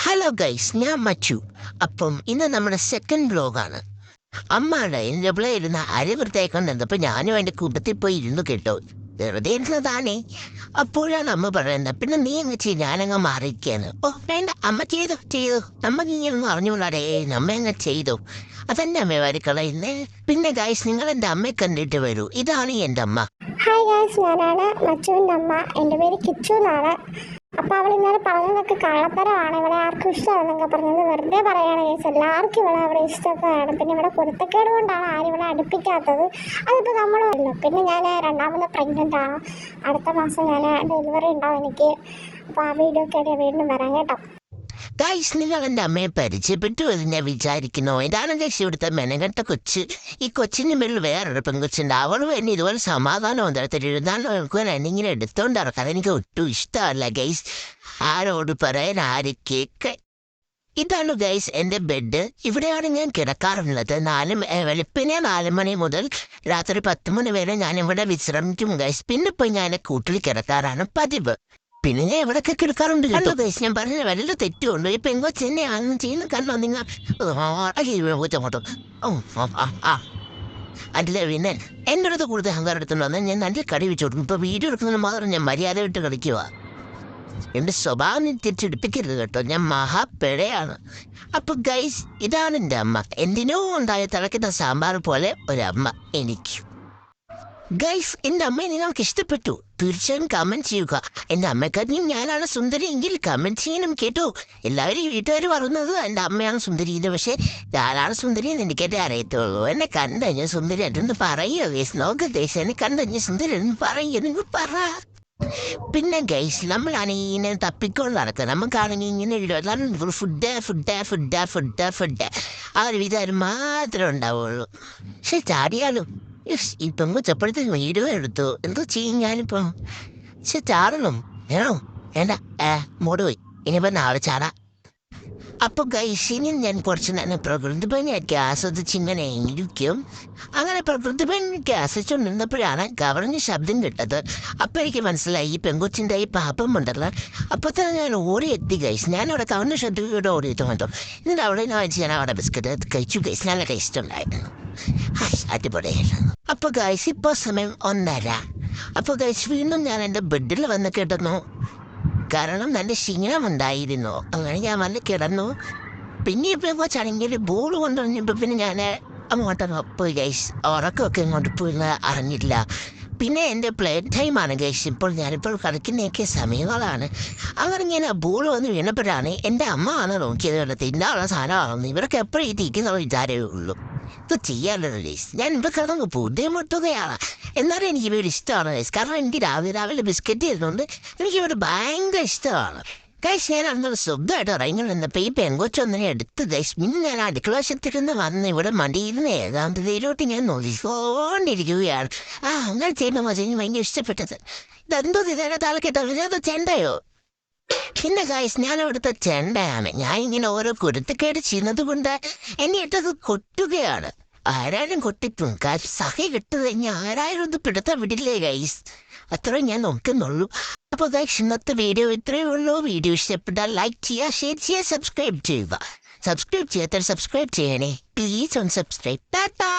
Hello guys, ഞാൻ മച്ചു. അപ്പം ഇന്ന് നമ്മുടെ സെക്കൻഡ് വ്ലോഗാണ്. അമ്മാണ് എൻ്റെ ഇവിടെ ഇരുന്ന് അരി വൃത്തിയാക്കാൻ നിന്നപ്പോൾ ഞാനും എൻ്റെ കൂട്ടത്തിൽ പോയി ഇരുന്നു കേട്ടോ. വെറുതെ ഇരുന്നതാണേ. അപ്പോഴാണ് അമ്മ പറയുന്നത്, പിന്നെ നീ അങ്ങ് ചെയ്യും, ഞാനങ്ങ് മാറിയിരിക്കുകയാണ്. ഓ വേണ്ട, അമ്മ ചെയ്തു നമ്മ ഇങ്ങനൊന്നും അറിഞ്ഞുകൊള്ളാടേ, നമ്മ അങ്ങ് ചെയ്തു. അതന്നെ അമ്മ വരിക്കളയുന്നേ. പിന്നെ ഗൈസ്, നിങ്ങൾ എൻ്റെ അമ്മയെ കണ്ടിട്ട് വരൂ. ഇതാണ് എൻ്റെ അമ്മ. ഹായ് ഗൈസ്, ഞാനാണ് മച്ചുവിൻ്റെ അമ്മ. എൻ്റെ പേര് കിച്ചു എന്നാണ്. അപ്പോൾ അവൾ ഇന്നലെ പറഞ്ഞതൊക്കെ കള്ളത്തരമാണ്. ഇവിടെ ആർക്കും ഇഷ്ടമാണെന്നൊക്കെ പറഞ്ഞത് വെറുതെ പറയുകയാണ് ഗൈസ്. എല്ലാവർക്കും ഇവിടെ ഇഷ്ടമൊക്കെയാണ്. പിന്നെ ഇവിടെ പൊരുത്തക്കേട് കൊണ്ടാണ് ആരും ഇവിടെ അടുപ്പിക്കാത്തത്. അതിപ്പോൾ നമ്മളല്ല. പിന്നെ ഞാൻ രണ്ടാമത് പ്രഗ്നൻ്റ് ആണ്. അടുത്ത മാസം ഞാൻ ഡെലിവറി ഉണ്ടാവും എനിക്ക്. അപ്പോൾ ആ വീഡിയോ ഒക്കെ വീണ്ടും വരാം കേട്ടോ. ഗൈസ്, നിങ്ങൾ എൻ്റെ അമ്മയെ പരിചയപ്പെട്ടു എന്ന് ഞാൻ വിചാരിക്കുന്നു. ഇതാണ് ഗൈസ് ഇവിടുത്തെ മെനകെട്ട കൊച്ച്. ഈ കൊച്ചിൻ്റെ മേളിൽ വേറൊരു പെൺകൊച്ചുണ്ട്. അവളും എന്നെ ഇതുപോലെ സമാധാനം തരത്തിലിരുന്നാലും നോക്കുവാൻ എന്നിങ്ങനെ എടുത്തോണ്ട് ഇറക്കാൻ എനിക്ക് ഒട്ടും ഇഷ്ടമല്ല ഗൈസ്. ആരോട് പറയാൻ, ആര് കേക്ക്. ഇതാണ് ഗൈസ് എൻ്റെ ബെഡ്. ഇവിടെയാണ് ഞാൻ കിടക്കാറുള്ളത്. വെളുപ്പിനെ 4 മണി മുതൽ രാത്രി 10 മണി വരെ ഞാൻ ഇവിടെ വിശ്രമിക്കും ഗൈസ്. പിന്നെ പോയി ഞാൻ കൂട്ടിൽ കിടക്കാറാണ് പതിവ്. പിന്നെ ഞാൻ എവിടെയൊക്കെ കിടക്കാറുണ്ട് കേട്ടോ ഗൈസ്. ഞാൻ പറഞ്ഞ വല്ല തെറ്റുണ്ട്. ഈ പെങ്കൊച്ചെന്നെ ആണെന്ന് ചെയ്യുന്ന കാരണം നിങ്ങൾ അതിലെ പിന്നെ എൻ്റെ അടുത്ത് കൂടുതൽ അഹങ്കാരം എടുത്തുകൊണ്ട് വന്നാൽ ഞാൻ നല്ല കടി വെച്ചു കൊടുക്കും. ഇപ്പോൾ വീഡിയോ എടുക്കുന്നത് മാത്രം ഞാൻ മര്യാദ വിട്ട് കളിക്കുക. എൻ്റെ സ്വഭാവം നീ തിരിച്ചെടുപ്പിക്കരുത് കേട്ടോ, ഞാൻ മഹാപ്പിഴയാണ്. അപ്പോൾ ഗൈസ്, ഇതാണ് എൻ്റെ അമ്മ. എന്തിനോ ഉണ്ടായ തിളക്കുന്ന സാമ്പാർ പോലെ ഒരമ്മ എനിക്ക്. ഗൈസ്, എൻ്റെ അമ്മയെ നിങ്ങൾക്ക് ഇഷ്ടപ്പെട്ടു? തീർച്ചയായും കമൻറ്റ് ചെയ്യുക. എൻ്റെ അമ്മക്കാരിയും ഞാനാണ് സുന്ദരി എങ്കിൽ കമൻറ്റ് ചെയ്യണം കേട്ടോ. എല്ലാവരും വീട്ടുകാർ പറയുന്നത് എൻ്റെ അമ്മയാണ് സുന്ദരി എന്ന്. പക്ഷേ ഞാനാണ് സുന്ദരി എന്ന് എനിക്കേറ്റേ അറിയത്തുള്ളൂ. എന്നെ കണ്ടുകഴിഞ്ഞാൽ സുന്ദരി ആയിട്ടൊന്ന് പറയുക ഗൈസ്. നോക്ക് ഗൈസ്, എന്നെ കണ്ടുകഴിഞ്ഞാൽ സുന്ദരി എന്ന് പറയുക, നിങ്ങൾ പറ. പിന്നെ ഗൈസ്, നമ്മളാണെങ്കിൽ ഇങ്ങനെ തപ്പിക്കൊണ്ട് നടക്കുക. നമുക്കാണെങ്കിൽ ഇങ്ങനെ ഫുഡ് ആ ഒരു വിധാനം മാത്രമേ ഉണ്ടാവുള്ളൂ. പക്ഷെ ചാടിയാലും ഇപ്പം ചെപ്പഴത്തേക്ക് വീഡിയോ എടുത്തു. എന്തോ ചെയ്യും ഞാനിപ്പം. പക്ഷെ ചാടണം വേണോ വേണ്ട, മോട് പോയി. ഇനിയിപ്പോൾ നാളെ ചാടാം. അപ്പോൾ ഗൈസ്, ഇനി ഞാൻ കുറച്ച് നേരം പ്രകൃതി ഭംഗിയൊക്കെ ആസ്വദിച്ചിങ്ങനെ ഇരിക്കും. അങ്ങനെ പ്രകൃതി ഭംഗിയൊക്കെ ആസ്വദിച്ചുകൊണ്ടിരുന്നപ്പോഴാണ് കവറിന് ശബ്ദം കിട്ടത്. അപ്പോൾ എനിക്ക് മനസ്സിലായി ഈ പെങ്കൊച്ചിൻ്റെ ഈ പാപ്പം ഉണ്ടല്ലോ. അപ്പോൾ തന്നെ ഞാൻ ഓടി എത്തി ഗൈസ്. ഞാനവിടെ കവറിന് ശബ്ദത്തോടെ ഓടിയിട്ട് വന്നു. എന്നിട്ട് അവിടെ വെച്ച് ഞാൻ അവിടെ ബിസ്ക്കറ്റ് കഴിച്ചു ഗൈസ്. നല്ല ടേസ്റ്റ് ഉണ്ടായിരുന്നു. അടിപൊളിയായിരുന്നു. അപ്പോൾ ഗൈസ്, ഇപ്പോൾ സമയം 1:30. അപ്പോൾ ഗൈസ്, വീണ്ടും ഞാൻ എൻ്റെ ബെഡിൽ വന്ന് കിടന്നു. കാരണം നല്ല ക്ഷീണമുണ്ടായിരുന്നു. അങ്ങനെ ഞാൻ വന്ന് കിടന്നു. പിന്നെ ഇപ്പോൾ കൊച്ചാണെങ്കിൽ ബോൾ കൊണ്ടുവന്നപ്പോൾ പിന്നെ ഞാൻ അങ്ങോട്ടൊന്ന് പോയി ഗൈസ്. ഉറക്കമൊക്കെ ഇങ്ങോട്ട് പോയി അറിഞ്ഞില്ല. പിന്നെ എൻ്റെ പ്ലേ ടൈമാണ് ഗൈസ്. ഞാനിപ്പോൾ കളിക്കുന്നതൊക്കെ സമയങ്ങളാണ്. അങ്ങനെ ഞാൻ ബോൾ വന്ന് വീണപ്പോഴാണ് എൻ്റെ അമ്മ ആണ് നോക്കിയത്. തിന്നാനുള്ള സാധനമാണെന്ന് ഇവരൊക്കെ എപ്പോഴും ഈ തീക്കുന്ന വിചാരമേ ഉള്ളൂ. ഇത് ചെയ്യാനുള്ള ഗൈസ്. ഞാൻ ഇവിടെ കിടന്ന് ബുദ്ധിമുട്ടുകയാണ്. എന്നാലും എനിക്ക് ഇവർ ഇഷ്ടമാണ് ഗൈസ്. കാരണം എനിക്ക് രാവിലെ ബിസ്ക്കറ്റ് ചെയ്യുന്നുണ്ട്. എനിക്കിവർ ഭയങ്കര ഇഷ്ടമാണ് ഗൈസ്. ഞാൻ അന്നൊരു ശബ്ദമായിട്ട് ഇറങ്ങി നിന്നപ്പോൾ ഈ പെങ്കൊച്ചൊന്നിനെ എടുത്ത് ഗൈസ്. പിന്നെ ഞാൻ അടുക്കള വശത്തിരുന്ന് വന്ന് ഇവിടെ മടിയിരുന്ന് ഏകാന്തതയിലോട്ട് ഞാൻ നോക്കിക്കൊണ്ടിരിക്കുകയാണ്. അങ്ങനെ ചെയ്യുമ്പോൾ മതി എനിക്ക് ഭയങ്കര ഇഷ്ടപ്പെട്ടത്. ഇതെന്തോ ഇതിനെ താൽക്കിട്ടത് അത് ചെണ്ടയോ? പിന്നെ ഗൈസ്, ഞാൻ അവിടുത്തെ ചെണ്ടയാണ്. ഞാൻ ഇങ്ങനെ ഓരോ കുരുത്തക്കേട് ചെയ്യുന്നത് കൊണ്ട് എന്നെ ഇട്ടത് കൊട്ടുകയാണ്. ആരാരും കൊട്ടിപ്പും കാശ് സഹി കിട്ടു കഴിഞ്ഞാൽ ആരാരും ഒന്ന് പിടുത്തം വിടില്ലേ ഗൈസ്. അത്രയും ഞാൻ നോക്കുന്നുള്ളൂ. അപ്പോൾ ഗൈസ്, ഇന്നത്തെ വീഡിയോ ഇത്രയേ ഉള്ളൂ. വീഡിയോ ഇഷ്ടപ്പെട്ടാൽ ലൈക്ക് ചെയ്യുക, ഷെയർ ചെയ്യുക, സബ്സ്ക്രൈബ് ചെയ്യുക. സബ്സ്ക്രൈബ് ചെയ്യാത്തവർ സബ്സ്ക്രൈബ് ചെയ്യണേ. പ്ലീസ് ഒന്ന് സബ്സ്ക്രൈബ്. ടാറ്റാ.